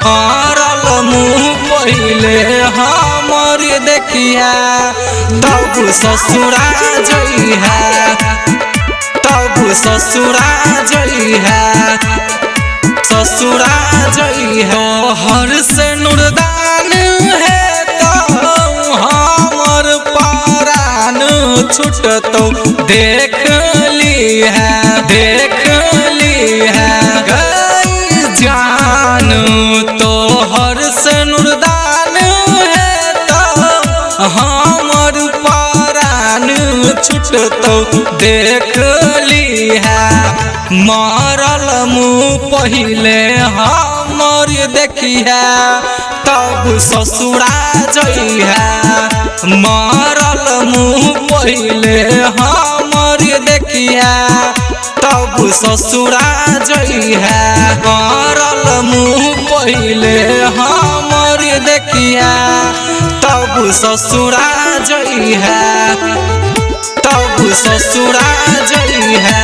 मारल मुँह पहिले हमर देखिया तब ससुरा जइहा तब ससुरा जइहा ससुरा जइहा हर से नुरदान है तो हमर परान छुटतौ देख लीहा गई जान तो हर से नुरदान है तो हमर परान छुटतौ देख लीहा मारल मुँह पहिले हमर देखिहा तब ससुरा जइहा मारल मुँह पहिले हमर देखिहा तब ससुरा जइहा मारल मुँह पहिले हमर देखिहा तब ससुरा जइहा तब ससुरा जइहा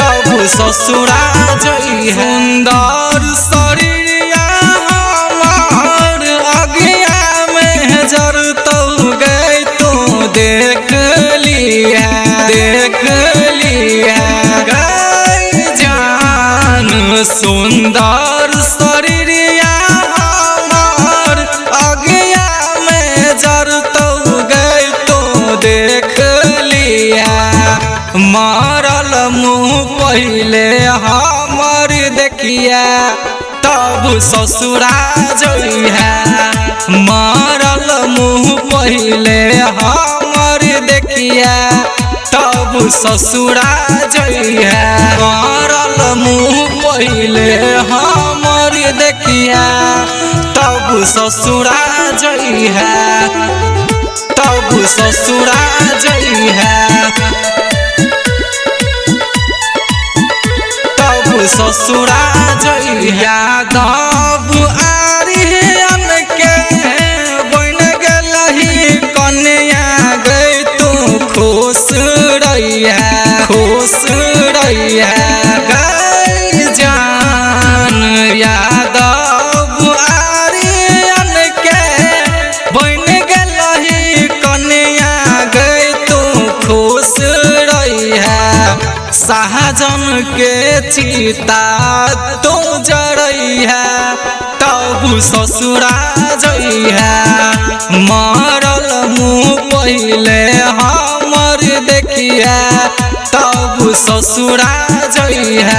तब ससुरा जइहा सुंदर शरीरिया हमार अगिया में जरतौ गई तो देख लिया गई जान सुंदर शरीरिया हमार अगिया में जरतौ गई तो देख लिया मारल मुँह पहिले हमर देखिया तब ससुरा जइहा मारल मुँह पहिले हमर देखिया तब ससुरा जइहा मारल मुँह पहिले हमर देखिया तब ससुरा जइहा तब ससुरा जइहा ससुरा जइहा यादव आर्यन के बन गेलही कन्या गई तू खुश रहिहा गई जान यादव आर्यन के बन गेलही कन्या गई तू खुश रहिहा शाहजन के चिता तो जरइहा तब ससुरा जइहा मारल मुँह पहिले हमर देखिया तब ससुरा जइहा